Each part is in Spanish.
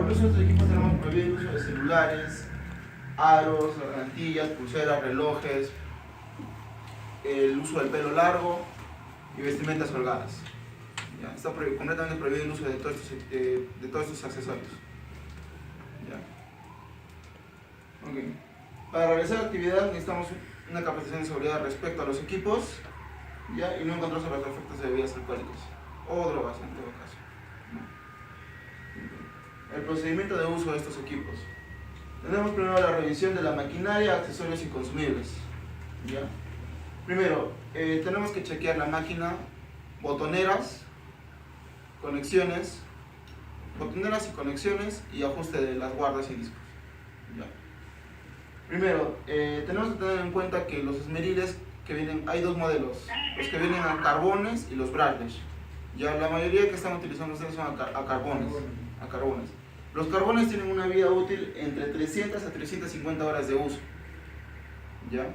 el uso de estos equipos tenemos prohibido el uso de celulares, aros, gargantillas, pulseras, relojes, el uso del pelo largo y vestimentas holgadas. ¿Ya? Está completamente prohibido el uso de todos estos accesorios. ¿Ya? Okay. Para realizar la actividad necesitamos una capacitación de seguridad respecto a los equipos, ¿ya? Y no encontrarse los efectos de bebidas alcohólicas o drogas en todo caso. El procedimiento de uso de estos equipos. Tenemos primero la revisión de la maquinaria, accesorios y consumibles. ¿Ya? Primero, tenemos que chequear la máquina, botoneras y ajuste de las guardas y discos. ¿Ya? Primero, tenemos que tener en cuenta que los esmeriles que vienen, hay dos modelos, los que vienen a carbones y los brushless. Ya la mayoría que están utilizando ustedes son a carbones. Los carbones tienen una vida útil entre 300 a 350 horas de uso. ¿Ya?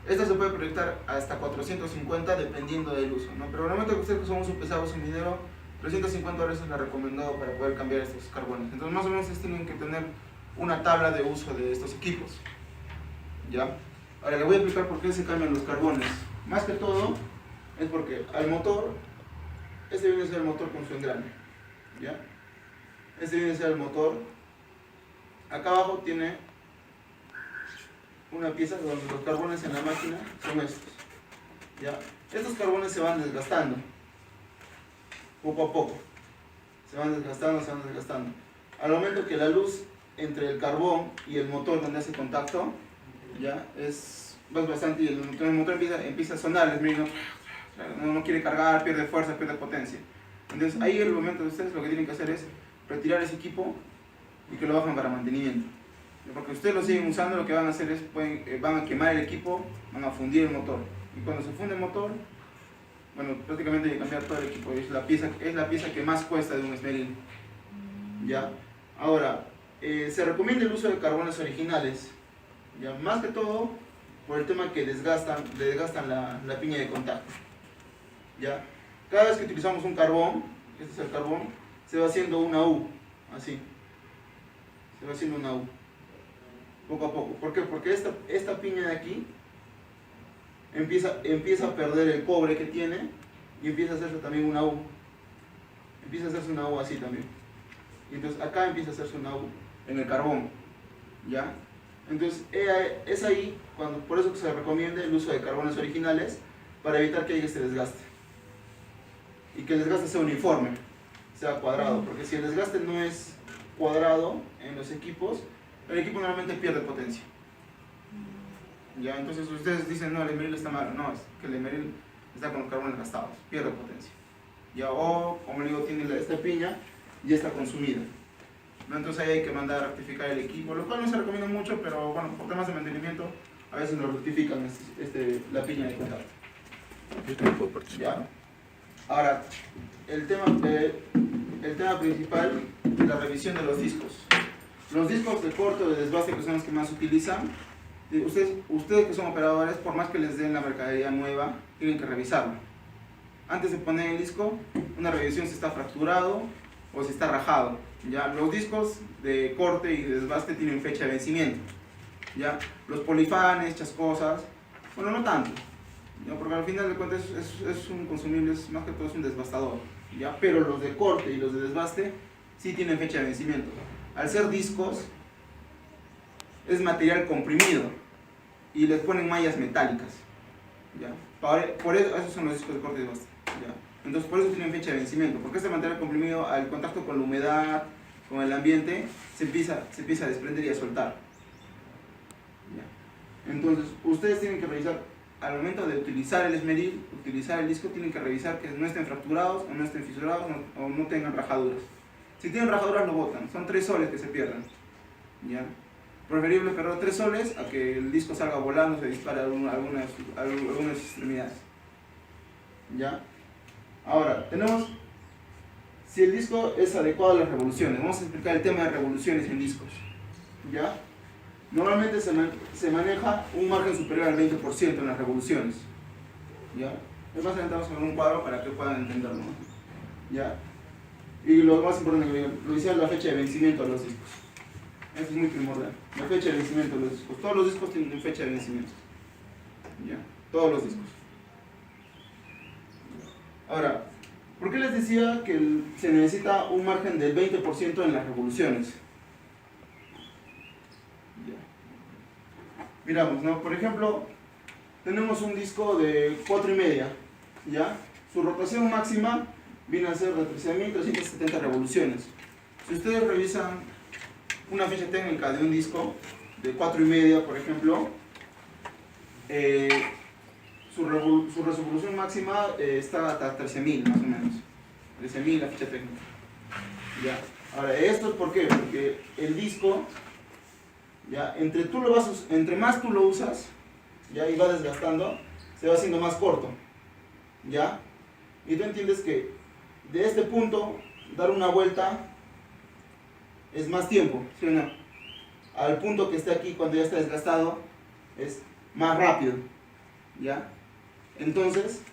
Esta se puede proyectar hasta 450 dependiendo del uso, ¿no? Pero normalmente ustedes son uso pesado, uso minero, 350 horas es la recomendado para poder cambiar estos carbones. Entonces más o menos ustedes tienen que tener una tabla de uso de estos equipos. ¿Ya? Ahora le voy a explicar por qué se cambian los carbones. Más que todo es porque al motor, este viene a ser el motor con su engrane. ¿Ya? Este viene a ser el motor. Acá abajo tiene una pieza donde los carbones en la máquina son estos. ¿Ya? Estos carbones se van desgastando poco a poco. Se van desgastando. Al momento que la luz entre el carbón y el motor donde hace contacto, ya es bastante, y el motor empieza a sonar, el esmeril no quiere cargar, pierde fuerza, pierde potencia. Entonces ahí en el momento de ustedes lo que tienen que hacer es retirar ese equipo y que lo bajen para mantenimiento. Porque ustedes lo siguen usando, lo que van a hacer es van a quemar el equipo, van a fundir el motor. Y cuando se funde el motor, bueno, prácticamente hay que cambiar todo el equipo. Es la pieza que más cuesta de un esmeril. ¿Ya? Ahora, se recomienda el uso de carbones originales. ¿Ya? Más que todo por el tema que desgastan la piña de contacto. ¿Ya? Cada vez que utilizamos un carbón, este es el carbón, se va haciendo una U, así. Se va haciendo una U. Poco a poco. ¿Por qué? Porque esta piña de aquí empieza a perder el cobre que tiene y empieza a hacerse también una U. Empieza a hacerse una U así también. Y entonces acá empieza a hacerse una U en el carbón. ¿Ya? Entonces es ahí, por eso que se recomienda el uso de carbones originales para evitar que haya este desgaste. Y que el desgaste sea uniforme, sea cuadrado. Porque si el desgaste no es cuadrado en los equipos, el equipo normalmente pierde potencia. ¿Ya? Entonces ustedes dicen, no, el esmeril está malo. No, es que el esmeril está con los carbones gastados, pierde potencia. ¿Ya? O, como le digo, tiene esta piña ya está consumida. ¿No? Entonces ahí hay que mandar a rectificar el equipo, lo cual no se recomienda mucho, pero bueno, por temas de mantenimiento a veces lo rectifican la piña de contacto. Yo también puedo participar. ¿Ya? Ahora, el tema principal es la revisión de los discos. Los discos de corte o de desbaste, que son los que más se utilizan, ustedes que son operadores, por más que les den la mercadería nueva, tienen que revisarlo. Antes de poner el disco, una revisión si está fracturado o si está rajado. ¿Ya? Los discos de corte y de desbaste tienen fecha de vencimiento. ¿Ya? Los polifanes, chascosas, bueno, no tanto, ¿ya? Porque al final de cuentas es un consumible, más que todo es un desbastador. ¿Ya? Pero los de corte y los de desbaste sí tienen fecha de vencimiento. Al ser discos, es material comprimido y les ponen mallas metálicas. ¿Ya? Por eso, esos son los discos de corte y desbaste. ¿Ya? Entonces por eso tienen fecha de vencimiento, porque este material comprimido al contacto con la humedad, con el ambiente, se empieza a desprender y a soltar. ¿Ya? Entonces ustedes tienen que revisar, al momento de utilizar el esmeril, utilizar el disco, tienen que revisar que no estén fracturados, o no estén fisurados, o no tengan rajaduras. Si tienen rajaduras lo botan, son 3 soles que se pierden. ¿Ya? Preferible perder 3 soles a que el disco salga volando, se dispare algunas extremidades. ¿Ya? Ahora, tenemos si el disco es adecuado a las revoluciones. Vamos a explicar el tema de revoluciones en discos. ¿Ya? Normalmente se maneja un margen superior al 20% en las revoluciones. ¿Ya? Es más, sentamos con un cuadro para que puedan entenderlo, ¿no? ¿Ya? Y lo más importante que revisar la fecha de vencimiento a los discos. Eso es muy primordial. La fecha de vencimiento de los discos. Todos los discos tienen fecha de vencimiento. ¿Ya? Todos los discos. Ahora, ¿por qué les decía que se necesita un margen del 20% en las revoluciones? Ya. Miramos, ¿no? Por ejemplo, tenemos un disco de 4,5, ¿ya? Su rotación máxima viene a ser de 13.370 revoluciones. Si ustedes revisan una ficha técnica de un disco de 4,5, por ejemplo, su resolución máxima está hasta 13.000 más o menos. 13.000 la ficha técnica. ¿Ya? Ahora, ¿esto es por qué? Porque el disco, ¿ya? Entre más tú lo usas, ¿ya? Y va desgastando, se va haciendo más corto. ¿Ya? Y tú entiendes que de este punto, dar una vuelta es más tiempo, ¿sí o no? Al punto que esté aquí, cuando ya está desgastado, es más rápido. ¿Ya? Entonces,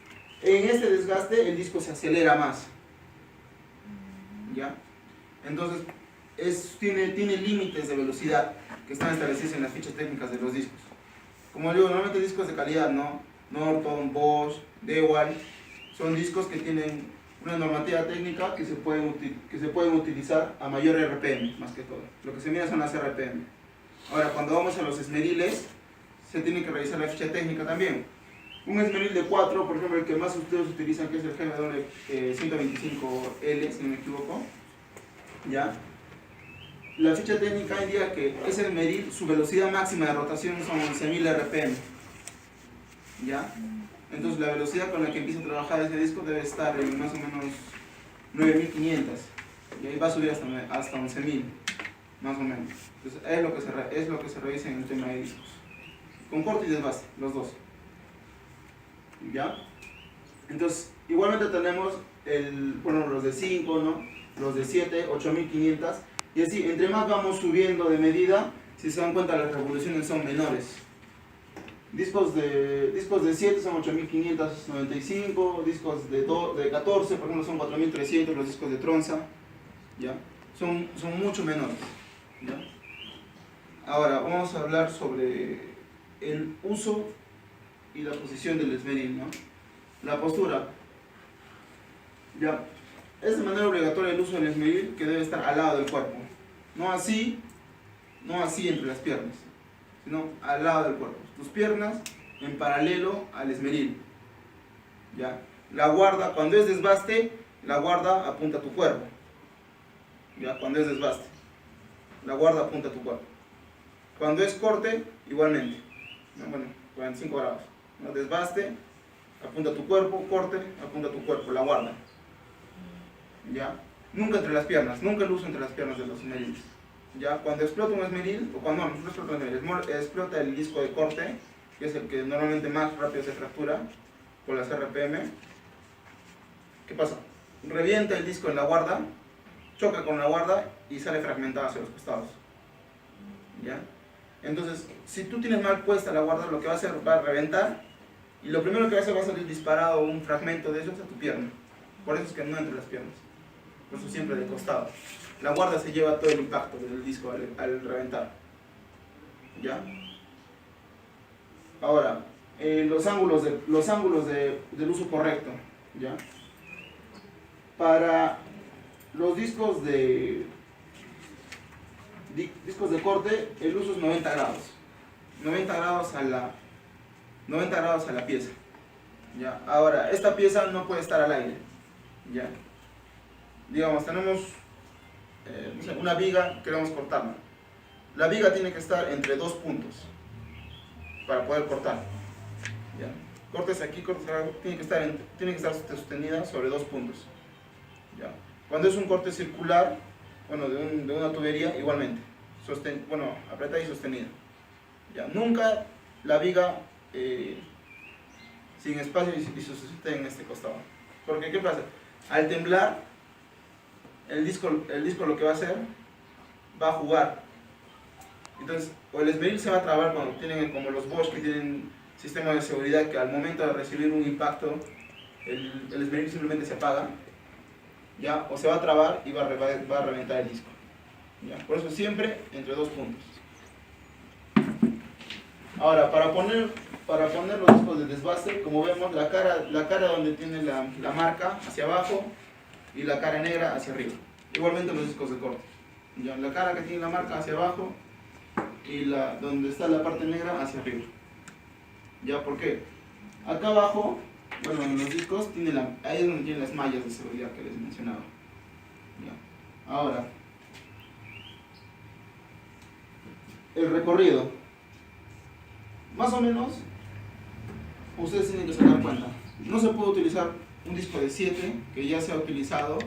en este desgaste el disco se acelera más. ¿Ya? Entonces, tiene límites de velocidad que están establecidos en las fichas técnicas de los discos. Como digo, normalmente discos de calidad, ¿no? Norton, Bosch, Dewalt, son discos que tienen una normativa técnica que se pueden utilizar a mayor RPM, más que todo. Lo que se mira son las RPM. Ahora, cuando vamos a los esmeriles, se tiene que revisar la ficha técnica también. Un esmeril de 4, por ejemplo, el que más ustedes utilizan, que es el GMW 125L, si no me equivoco, ¿ya? La ficha técnica indica que ese esmeril, su velocidad máxima de rotación son 11.000 RPM, ¿ya? Entonces la velocidad con la que empieza a trabajar ese disco debe estar en más o menos 9.500, y ahí va a subir hasta 11.000, más o menos. Entonces es lo que se revisa en el tema de discos, con corte y desgaste, los dos. ¿Ya? Entonces, igualmente tenemos los de 5, ¿no? Los de 7, 8.500, y así, entre más vamos subiendo de medida, si se dan cuenta las revoluciones son menores. Discos de 7 son 8.595, discos de 14, por ejemplo, son 4.300, los discos de Tronza, ¿ya? Son mucho menores, ¿ya? Ahora, vamos a hablar sobre el uso y la posición del esmeril, ¿no? La postura. Ya, es de manera obligatoria el uso del esmeril, que debe estar al lado del cuerpo. No así entre las piernas, sino al lado del cuerpo. Tus piernas en paralelo al esmeril. Ya, la guarda, cuando es desbaste, la guarda apunta a tu cuerpo. Ya, cuando es desbaste, la guarda apunta a tu cuerpo. Cuando es corte, igualmente. ¿No? Bueno, 45 grados. ¿No? Desbaste, apunta a tu cuerpo, corte, apunta a tu cuerpo, la guarda. ¿Ya? Nunca entre las piernas, nunca el uso entre las piernas de los esmeriles. ¿Ya? Cuando explota un esmeril, o cuando no explota un esmeril, explota el disco de corte, que es el que normalmente más rápido se fractura por las RPM. ¿Qué pasa? Revienta el disco en la guarda, choca con la guarda y sale fragmentado hacia los costados. ¿Ya? Entonces, si tú tienes mal puesta la guarda, lo que va a hacer va a reventar, y lo primero que va a hacer va a salir disparado un fragmento de ellos a tu pierna. Por eso es que no entre las piernas, por eso siempre de costado. La guarda se lleva todo el impacto del disco al reventar. ¿Ya? Ahora, los ángulos del uso correcto. ¿Ya? Para los discos de corte, el uso es 90 grados. 90 grados a la pieza. ¿Ya? Ahora, esta pieza no puede estar al aire. ¿Ya? Digamos, tenemos no sé, una viga, queremos cortarla. La viga tiene que estar entre dos puntos para poder cortar. ¿Ya? Cortes aquí, cortes acá, tiene que estar sostenida sobre dos puntos. ¿Ya? Cuando es un corte circular, bueno, de una tubería, igualmente, apretada y sostenida. ¿Ya? Nunca la viga sin espacio y se sustenta en este costado. Porque, ¿qué pasa? Al temblar, el disco lo que va a hacer, va a jugar. Entonces, o el esmeril se va a trabar cuando tienen, como los Bosch, que tienen sistemas de seguridad que al momento de recibir un impacto, el esmeril simplemente se apaga. ¿ya? O se va a trabar y va a reventar el disco, ¿ya? Por eso siempre entre dos puntos. Ahora, para poner los discos de desbase, como vemos, la cara donde tiene la marca hacia abajo y la cara negra hacia arriba. Igualmente los discos de corte, ¿ya? La cara que tiene la marca hacia abajo y donde está la parte negra hacia arriba. ¿Ya? ¿Por qué? Acá abajo, bueno, en los discos, ahí es donde tienen las mallas de seguridad que les mencionaba. ¿Ya? Ahora, el recorrido. Más o menos, ustedes tienen que sacar cuenta. No se puede utilizar un disco de 7 que ya se ha utilizado,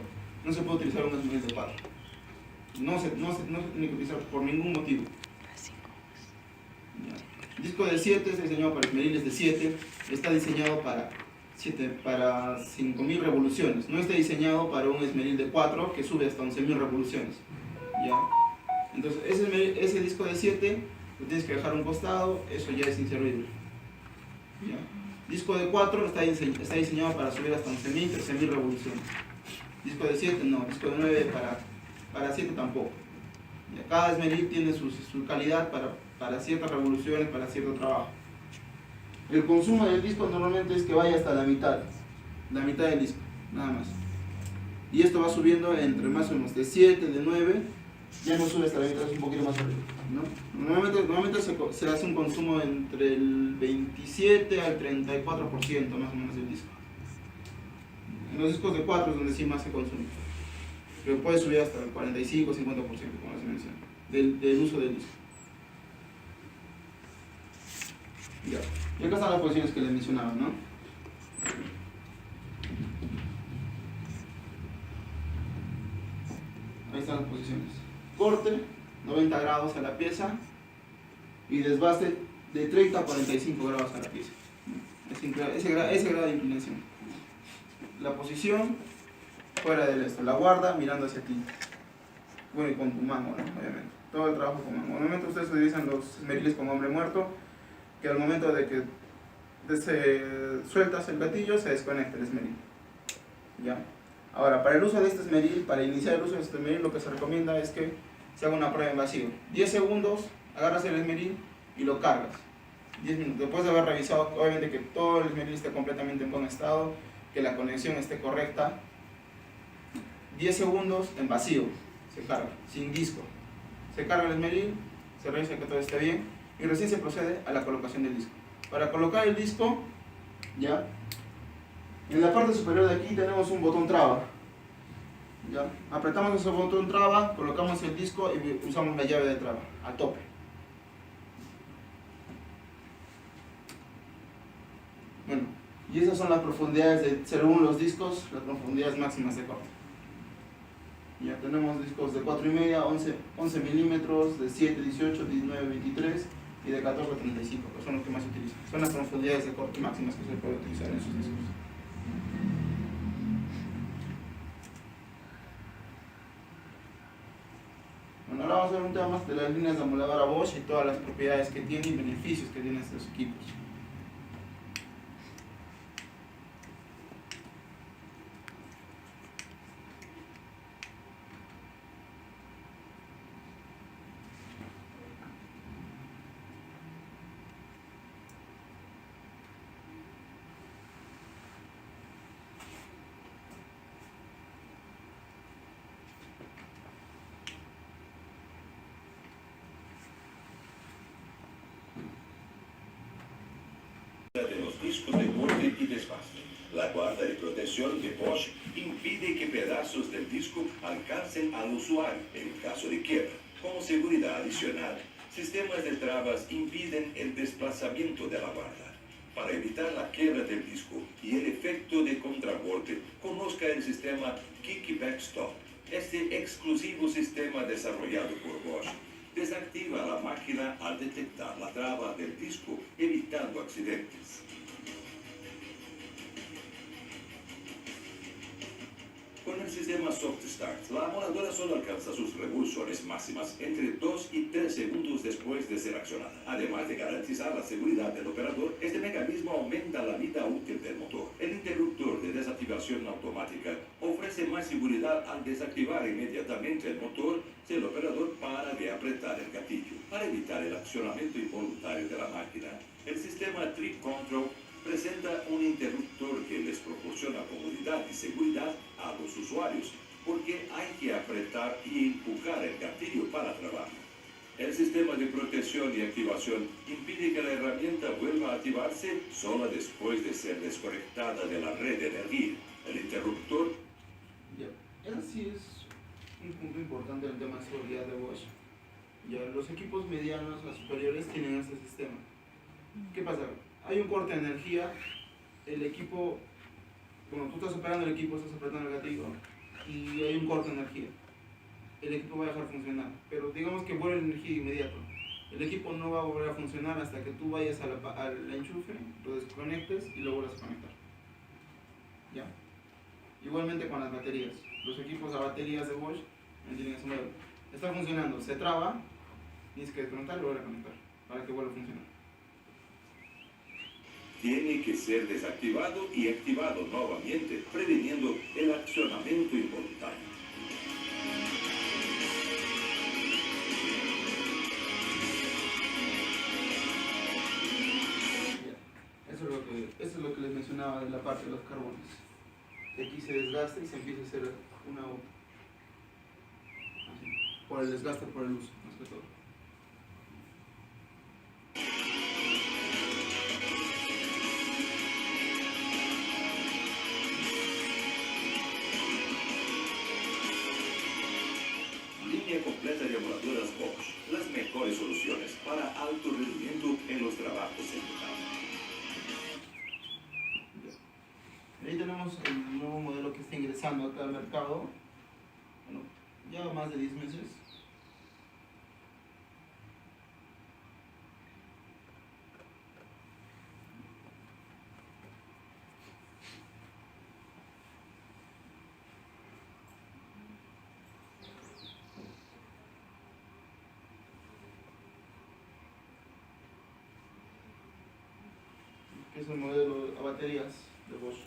no se puede utilizar un esmeril de 4. No se tiene que utilizar por ningún motivo. El disco de 7 está diseñado para esmeriles de 7, está diseñado para 5.000 revoluciones. No está diseñado para un esmeril de 4 que sube hasta 11.000 revoluciones. ¿Ya? Entonces, ese disco de 7 lo tienes que dejar a un costado, eso ya es inservible. ¿Ya? Disco de 4 está diseñado para subir hasta 11.000, 13.000 revoluciones. Disco de 7 no, disco de 9 para 7 tampoco. ¿Ya? Cada esmeril tiene su calidad para ciertas revoluciones, para cierto trabajo. El consumo del disco normalmente es que vaya hasta la mitad del disco, nada más. Y esto va subiendo entre más o menos de 7, de 9, ya no sube hasta la mitad, es un poquito más arriba, ¿no? Normalmente se hace un consumo entre el 27 al 34% más o menos del disco. En los discos de 4 es donde sí más se consume, pero puede subir hasta el 45 o 50%, como se menciona, del uso del disco. Ya. Y acá están las posiciones que les mencionaba, ¿no? Ahí están las posiciones. Corte, 90 grados a la pieza, y desbaste de 30 a 45 grados a la pieza. Ese grado de inclinación. La posición fuera del esto, la guarda mirando hacia ti. Bueno, y con tu mano, ¿no? Obviamente. Todo el trabajo con mano. Normalmente ustedes utilizan los esmeriles con hombre muerto, que al momento de que sueltas el gatillo se desconecta el esmeril. ¿Ya? Ahora, para el uso de este esmeril, para iniciar el uso de este esmeril, lo que se recomienda es que se haga una prueba en vacío. 10 segundos, agarras el esmeril y lo cargas. 10 minutos. Después de haber revisado, obviamente, que todo el esmeril esté completamente en buen estado, que la conexión esté correcta. 10 segundos en vacío, se carga, sin disco. Se carga el esmeril, se revisa que todo esté bien y recién se procede a la colocación del disco. Para colocar el disco, ¿ya? En la parte superior de aquí tenemos un botón traba. ¿Ya? Apretamos ese botón traba, colocamos el disco y usamos la llave de traba a tope. Bueno, y esas son las profundidades según los discos, las profundidades máximas de corte. Ya tenemos discos de 4,5, 11 milímetros, de 7, 18, 19, 23 y de 14 a 35, que son los que más se utilizan. Son las profundidades de corte máximas que se puede utilizar en esos discos. Bueno, ahora vamos a ver un tema más de las líneas de amoladora Bosch y todas las propiedades que tiene y beneficios que tienen estos equipos. De los discos de corte y desbaste. La guarda y protección de Bosch impide que pedazos del disco alcancen al usuario en caso de quiebra. Como seguridad adicional, sistemas de trabas impiden el desplazamiento de la guarda. Para evitar la quiebra del disco y el efecto de contragolpe, conozca el sistema Kickback Stop. Este exclusivo sistema desarrollado por Bosch desactiva la máquina al detectar la traba del disco, evitando accidentes. Con el sistema Soft Start, la amoladora solo alcanza sus revoluciones máximas entre 2 y 3 segundos después de ser accionada. Además de garantizar la seguridad del operador, este mecanismo aumenta la vida útil del motor. El interruptor de desactivación automática ofrece ofrece más seguridad al desactivar inmediatamente el motor si el operador para de apretar el gatillo. Para evitar el accionamiento involuntario de la máquina, el sistema Trip Control presenta un interruptor que les proporciona comodidad y seguridad a los usuarios, porque hay que apretar y empujar el gatillo para trabajar. El sistema de protección y activación impide que la herramienta vuelva a activarse solo después de ser desconectada de la red de energía. El interruptor. Ya, eso sí es un punto importante en el tema de seguridad de Bosch. Ya, los equipos medianos a superiores tienen este sistema. ¿Qué pasa? Hay un corte de energía, el equipo, bueno, tú estás operando el equipo, estás apretando el gatillo y hay un corte de energía. El equipo va a dejar funcionar, pero digamos que vuelve la energía inmediato. El equipo no va a volver a funcionar hasta que tú vayas al enchufe, lo desconectes y lo vuelvas a conectar. ¿Ya? Igualmente con las baterías. Los equipos a baterías de Bosch tienen ese modelo. Está funcionando, se traba, tienes que desconectar y volver a conectar para que vuelva a funcionar. Tiene que ser desactivado y activado nuevamente, previniendo el accionamiento involuntario. Eso es lo que les mencionaba de la parte de los carbones. Que aquí se desgasta y se empieza a hacer una O. Así, por el desgaste, por el uso, más que todo. Línea completa de amoladoras Bosch, las mejores soluciones para alto rendimiento en los trabajos en metal. Ahí tenemos el nuevo modelo que está ingresando acá al mercado. Bueno, ya más de 10 meses. Que es el modelo a baterías de Bosch.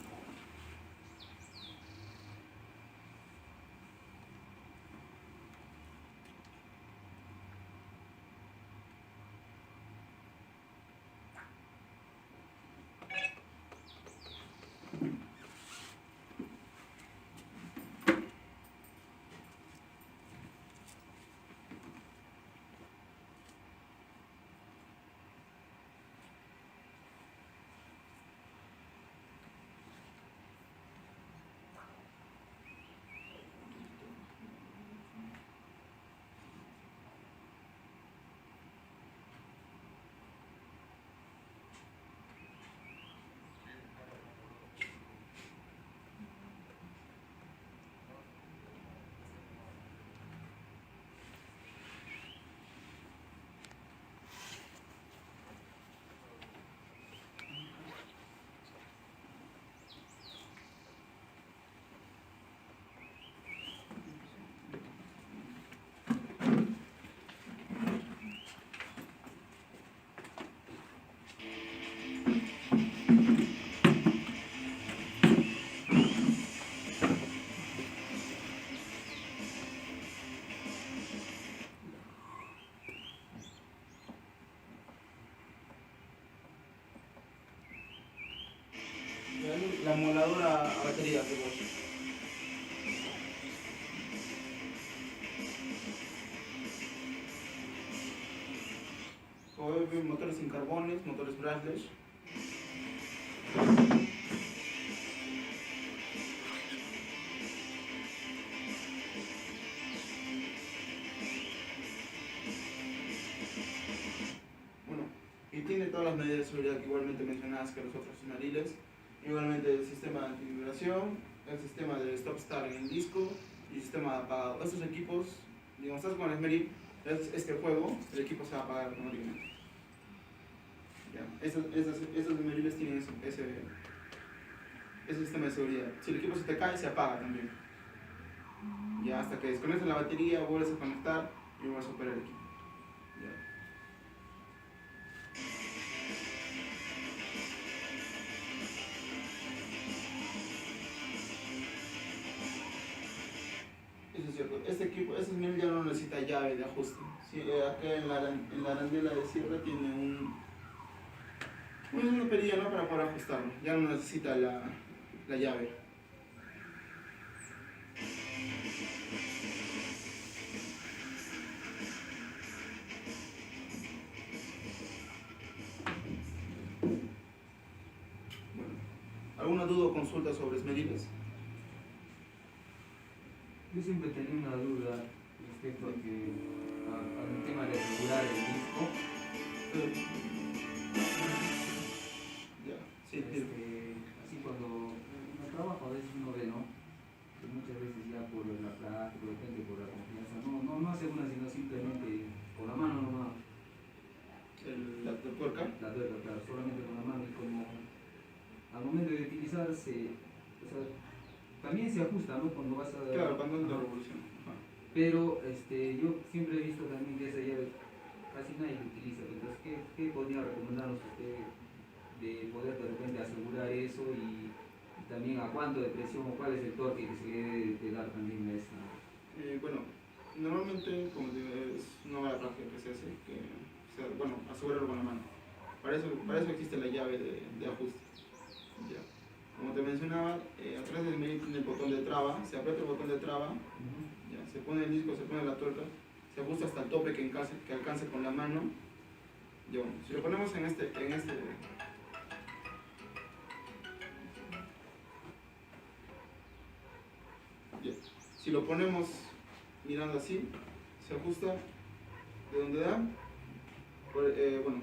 La moladora a baterías de Bosch. Motores sin carbones, motores brushless. Bueno, y tiene todas las medidas de seguridad que igualmente mencionadas que los otros esmeriles. Igualmente el sistema de antivibración, el sistema de stop start en el disco y el sistema de apagado. Estos equipos, digamos, estás con el esmeril, este juego, el equipo se va a apagar automáticamente. Esos esmeriles tienen ese sistema de seguridad. Si el equipo se te cae, se apaga también. Ya hasta que desconectes la batería, vuelves a conectar y vuelves a operar el equipo. Ya. 3000 ya no necesita llave de ajuste. Sí, acá en la arandela de cierre tiene una perilla, ¿no?, para poder ajustarlo. Ya no necesita la llave. Bueno, ¿alguna duda o consulta sobre esmeriles? Yo siempre tenía una duda respecto al tema de asegurar el disco. Ya, sí, sí. Así cuando en el trabajo a veces uno ve, ¿no?, que muchas veces ya por la práctica, de repente por la confianza, no asegura, sino simplemente con la mano nomás. La tuerca. La tuerca, claro, solamente con la mano, y como al momento de utilizarse, o sea, también se ajusta, ¿no?, cuando vas a... Claro, cuando es la revolución. Ajá. Pero yo siempre he visto también que esa llave casi nadie la utiliza. Entonces, ¿qué podría recomendarnos usted de poder de repente asegurar eso, y también a cuánto de presión o cuál es el torque que se le debe de dar también a esta? Bueno, normalmente, como te digo, es una mala práctica que se hace, que, o sea, bueno, asegurarlo con la mano. Para eso existe la llave de ajuste. Ya. Como te mencionaba, atrás del medio tiene el botón de traba, se aprieta el botón de traba, ya, se pone el disco, se pone la tuerca, se ajusta hasta el tope que alcance con la mano. Ya, bueno, si lo ponemos en este ya, si lo ponemos mirando así, se ajusta de donde da, bueno,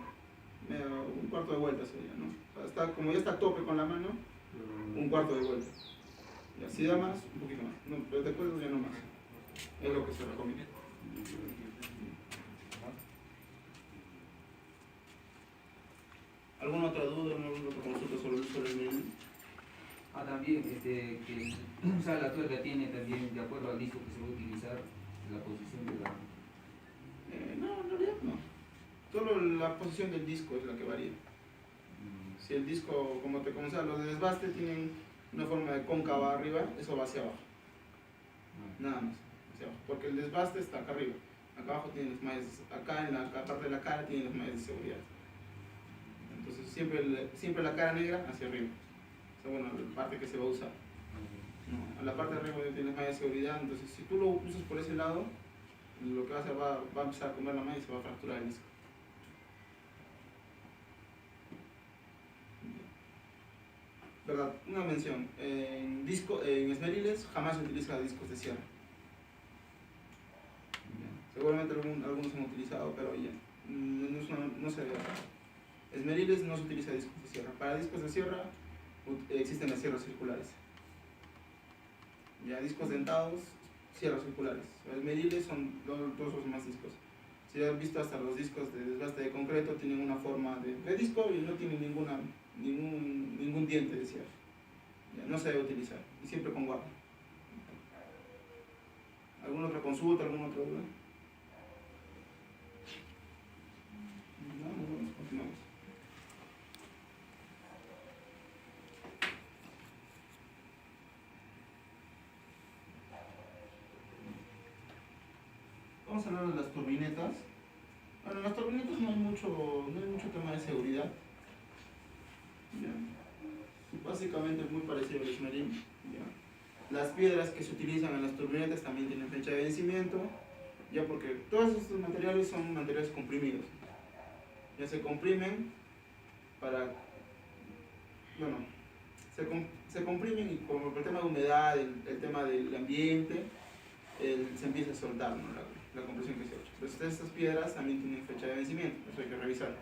un cuarto de vuelta sería, ¿no? Como ya está a tope con la mano, un cuarto de vuelta. Y así da más, un poquito más. No, pero después ya no más. Es lo que se recomienda. ¿Alguna otra duda, alguna otra consulta sobre el menú? También, que o sea, la tuerca tiene también, de acuerdo al disco que se va a utilizar, la posición de la... No, en realidad no. Solo la posición del disco es la que varía. Si el disco, como te comentaba, los de desbaste tienen una forma de cóncava arriba, eso va hacia abajo. Nada más, hacia abajo. Porque el desbaste está acá arriba. Acá abajo tienen los malles, acá en la parte de la cara tienen los malles de seguridad. Entonces siempre la cara negra hacia arriba. O sea, bueno, la parte que se va a usar. No, a la parte de arriba tienes mallas de seguridad, entonces si tú lo usas por ese lado, lo que va a hacer va a empezar a comer la malla y se va a fracturar el disco. ¿Verdad? Una mención, en esmeriles jamás se utiliza discos de cierre. Seguramente algunos han utilizado, pero ya, no se debe. Esmeriles no se utiliza discos de cierre. Para discos de cierre existen las sierras circulares. Ya, discos dentados, sierras circulares. Esmeriles son todos los demás discos. Si has visto, hasta los discos de desgaste de concreto tienen una forma de disco y no tienen ningún diente de cierre. Ya, no se debe utilizar, y siempre con guarda. ¿Alguna otra consulta, alguna otra duda? No, bueno, continuamos. Vamos a hablar de las turbinetas. Bueno, en las turbinetas no hay mucho tema de seguridad. Ya. Básicamente es muy parecido al esmeril. Ya. Las piedras que se utilizan en las turbinetas también tienen fecha de vencimiento, ya, porque todos estos materiales son materiales comprimidos. Ya se comprimen bueno, se comprimen, y como el tema de humedad, el tema del ambiente, se empieza a soltar, ¿no?, la compresión que se ha hecho. Entonces estas piedras también tienen fecha de vencimiento, eso hay que revisar.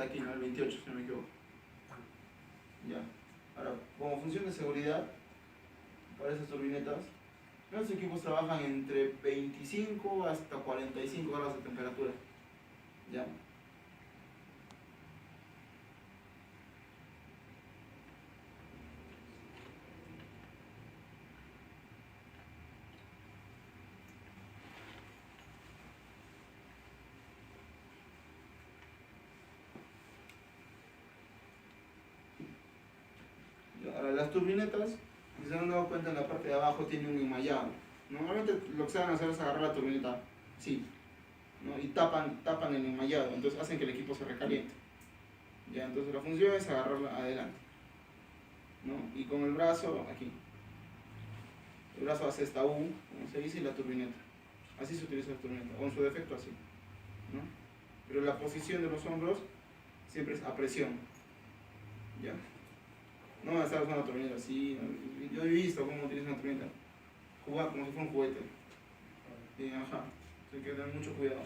de aquí, ¿no? El 28, si no me equivoco. Ya. Ahora, como función de seguridad, para esas turbinetas, nuestros equipos trabajan entre 25 hasta 45 grados de temperatura. ¿Ya? Ahora, las turbinetas, si se han dado cuenta, en la parte de abajo tiene un enmayado. Normalmente lo que se van a hacer es agarrar la turbineta, sí, ¿no? Y tapan el enmayado, entonces hacen que el equipo se recaliente. Ya, entonces la función es agarrarla adelante, ¿no? Y con el brazo aquí. El brazo hace esta U, como se dice, y la turbineta. Así se utiliza la turbineta, o en su defecto así, ¿no? Pero la posición de los hombros siempre es a presión. ¿Ya? No van a estar usando una turbineta así. Yo he visto cómo utilizan una turbineta. Jugar como si fuera un juguete. Y ajá, hay que tener mucho cuidado.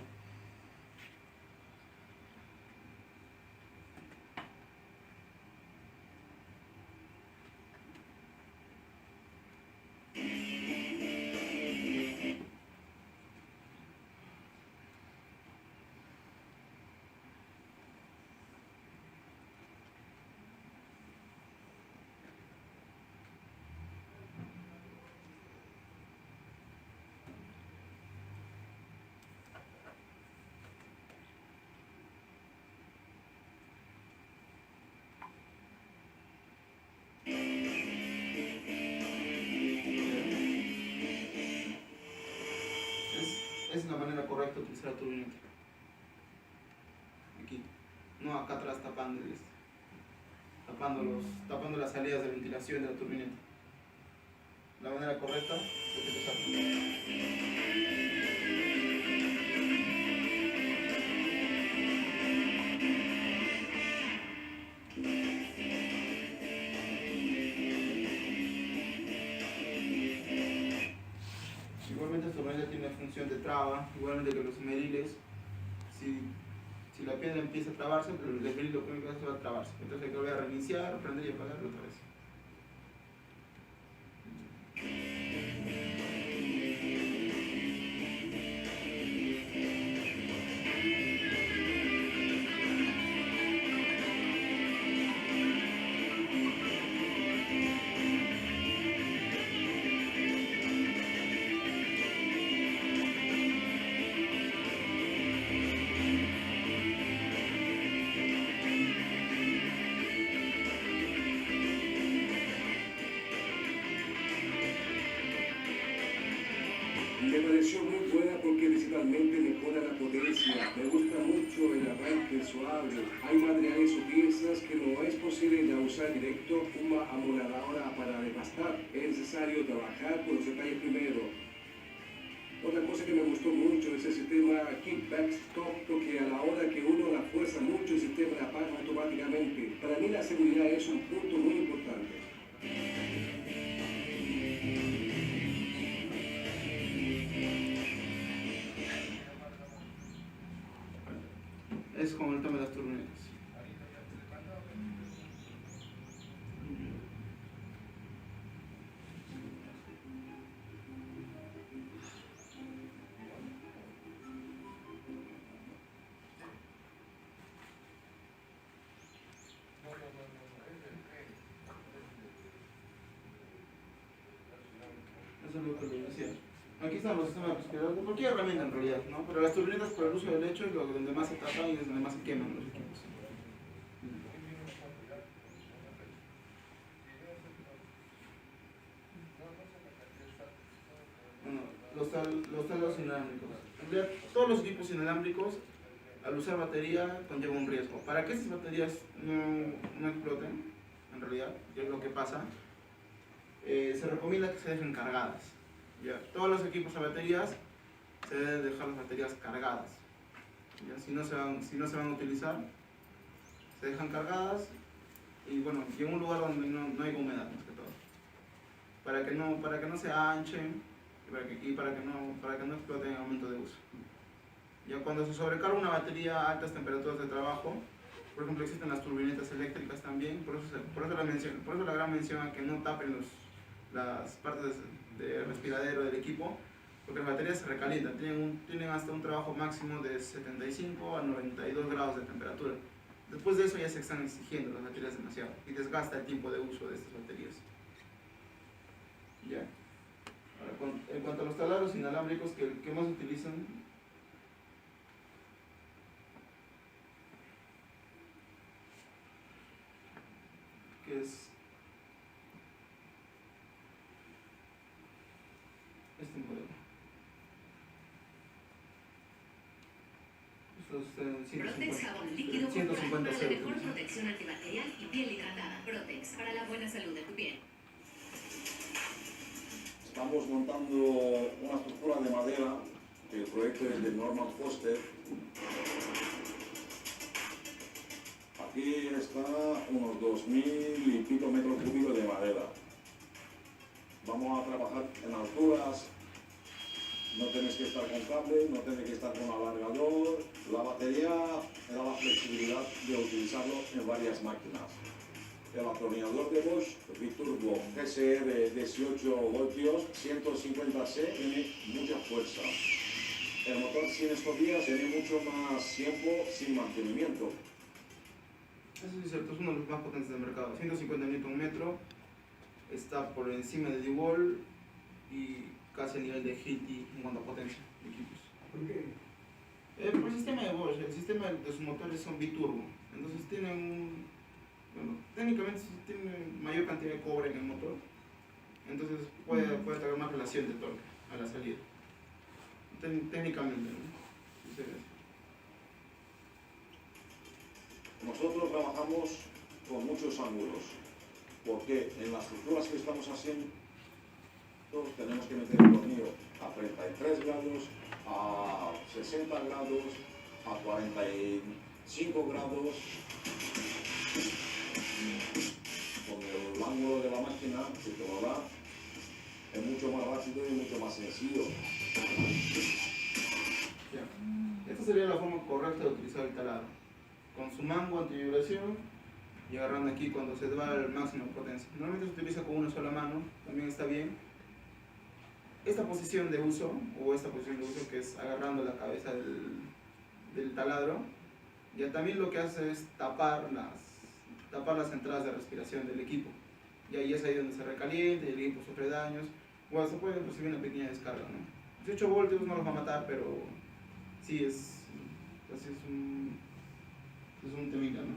Esa es la manera correcta de utilizar la turbineta. Aquí, no acá atrás tapando las salidas de ventilación de la turbineta. La manera correcta de utilizarla. Igualmente esta turbineta tiene una función de traba, igualmente que los mediles. Si la piedra empieza a trabarse, el medil lo único que hace va a trabarse. Entonces hay que volver a reiniciar, prender y apagarlo otra vez. Me pareció muy buena porque visualmente mejora la potencia. Me gusta mucho el arranque suave. Hay materiales o piezas que no es posible de usar directo una amoladora para devastar. Es necesario trabajar con los detalles primero. Otra cosa que me gustó mucho es el sistema kickback stop, porque a la hora que uno la fuerza mucho el sistema la apaga automáticamente. Para mí la seguridad es un punto muy importante. Es como el tema de las turbinetas. Eso es lo que les decía. Aquí están los sistemas de cualquier herramienta en realidad, ¿no? Pero las turbinetas por el uso del hecho es donde más se tapan y es donde más se queman los equipos. Bueno, los talos inalámbricos. En realidad, todos los equipos inalámbricos, al usar batería, conllevan un riesgo. Para que estas baterías no exploten, en realidad, que es lo que pasa, se recomienda que se dejen cargadas. Ya, todos los equipos a baterías se deben dejar las baterías cargadas. Ya, si no se van a utilizar, se dejan cargadas y bueno, y en un lugar donde no hay humedad más que todo. Para que no se anchen y para que no exploten en el momento de uso. Ya cuando se sobrecarga una batería a altas temperaturas de trabajo, Por ejemplo, existen las turbinetas eléctricas también, por eso la gran mención a que no tapen las partes de respiradero del equipo, porque las baterías se recalientan, tienen hasta un trabajo máximo de 75 a 92 grados de temperatura. Después de eso ya se están exigiendo las baterías demasiado y desgasta el tiempo de uso de estas baterías. ¿Ya? Ahora, en cuanto a los taladros inalámbricos que más utilizan, que es este modelo. Protex jabón líquido corporal para la mejor protección antibacterial y piel hidratada. Protex para la buena salud de tu piel. Estamos montando una estructura de madera, que el proyecto es de Norman Foster. Aquí está unos 2000 y pico metros cúbicos de madera. Vamos a trabajar en alturas, no tenéis que estar con cable, no tenéis que estar con alargador. La batería me da la flexibilidad de utilizarlo en varias máquinas. El atornillador de Bosch Biturbo GSE de 18 voltios, 150C, tiene mucha fuerza. El motor sin escobillas tiene mucho más tiempo sin mantenimiento. Eso sí es cierto, es uno de los más potentes del mercado. 150 Nm, está por encima de DeWalt y casi a nivel de Hilti en cuanto a potencia de equipos. ¿Por qué? Por el sistema de Bosch, el sistema de sus motores son biturbo, entonces tienen técnicamente tiene mayor cantidad de cobre en el motor, entonces puede tener más relación de torque a la salida. Técnicamente, ¿no? Nosotros trabajamos con muchos ángulos, porque en las estructuras que estamos haciendo tenemos que meter el tornillo a 33 grados, a 60 grados, a 45 grados. Con el ángulo de la máquina, si te lo da, es mucho más rápido y mucho más sencillo. Ya. Esta sería la forma correcta de utilizar el taladro, con su mango antivibración y agarrando aquí cuando se va al máximo de potencia. Normalmente se utiliza con una sola mano, también está bien. Esta posición de uso, que es agarrando la cabeza del taladro, ya también lo que hace es tapar las entradas de respiración del equipo. Y ahí es ahí donde se recalienta y el equipo sufre daños. Bueno, se puede recibir una pequeña descarga, ¿no? 18 voltios no los va a matar, pero sí es un temita, ¿no?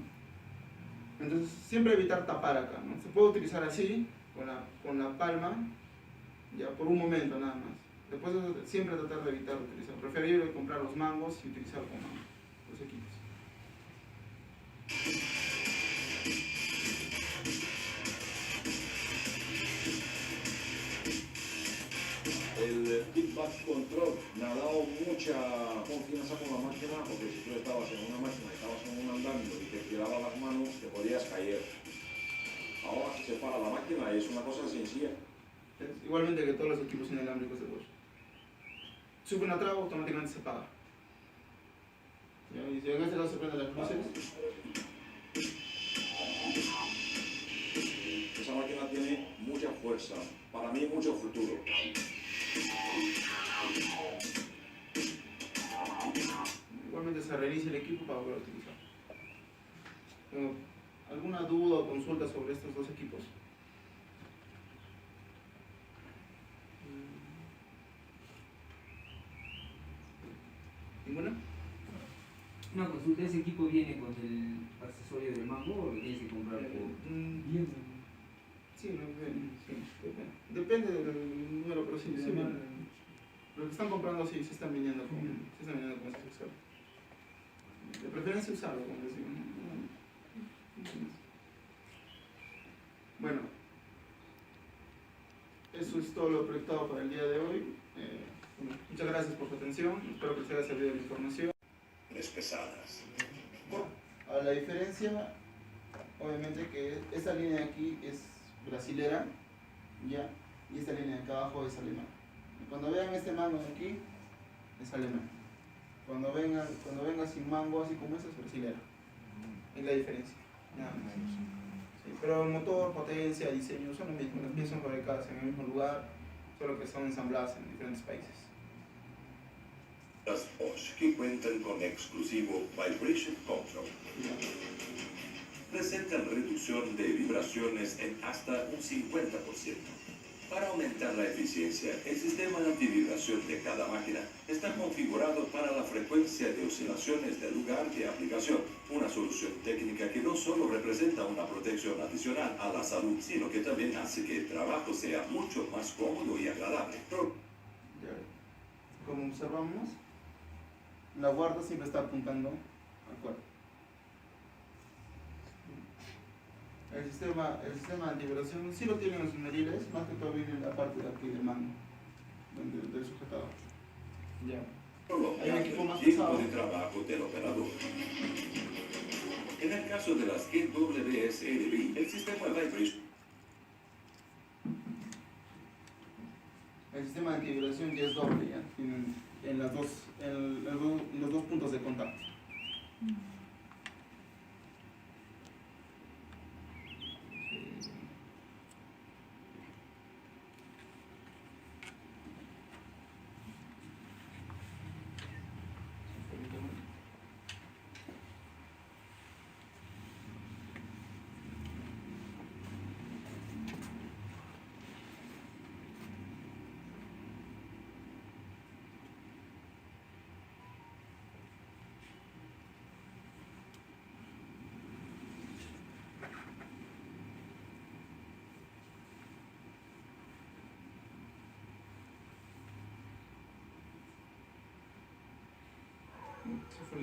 Entonces, siempre evitar tapar acá, ¿no? Se puede utilizar así, con la palma, ya por un momento nada más. Después siempre tratar de evitar utilizar. Preferible comprar los mangos y utilizar con mangos los equipos. El feedback control me ha dado mucha confianza con la máquina, porque si tú estabas en una máquina, estabas en un andamio y te tiraba las manos, te podías caer. Ahora se para la máquina y es una cosa sencilla. Igualmente que todos los equipos inalámbricos de Bosch. Sube una traba, automáticamente se apaga. ¿Ya? Y si en este caso se prenden las luces, esa máquina tiene mucha fuerza, para mí mucho futuro. igualmente se reinicia el equipo para volver a utilizar. ¿Alguna duda o consulta sobre estos dos equipos? ¿Ninguna? Una consulta, ¿ese equipo viene con el accesorio del mango o lo tienes que comprar por...? Bien. Sí, depende del número, pero sí, sí. Los que están comprando sí están viniendo con ese accesorio. De preferencia usarlo, como decimos. Bueno, eso es todo lo proyectado para el día de hoy. Muchas gracias por su atención, espero que les haya servido la información. Pesadas. A la diferencia, obviamente que esta línea de aquí es brasilera, ya, y esta línea de acá abajo es alemana. Cuando vean este mango de aquí, es alemán. Cuando venga sin mango así como este, es brasilera. Es la diferencia. Nada más. Sí, pero el motor, potencia, diseño son los mismos. Las piezas son fabricadas en el mismo lugar, solo que son ensambladas en diferentes países. Las Bosch que cuentan con exclusivo Vibration Control presentan reducción de vibraciones en hasta un 50%. Para aumentar la eficiencia, el sistema antivibración de cada máquina está configurado para la frecuencia de oscilaciones del lugar de aplicación, una solución técnica que no solo representa una protección adicional a la salud, sino que también hace que el trabajo sea mucho más cómodo y agradable. Ya. Como observamos, la guarda siempre está apuntando al cuerpo. El sistema de antivibración sí lo tienen los medibles, más que todo viene en la parte de aquí del mando, del sujetador. Ya. Hay un equipo más tiempo pesado. de trabajo del operador. En el caso de las GWS-LB, el sistema Vibration El sistema de antivibración ya es doble, ya, en los dos puntos de contacto. Se fue.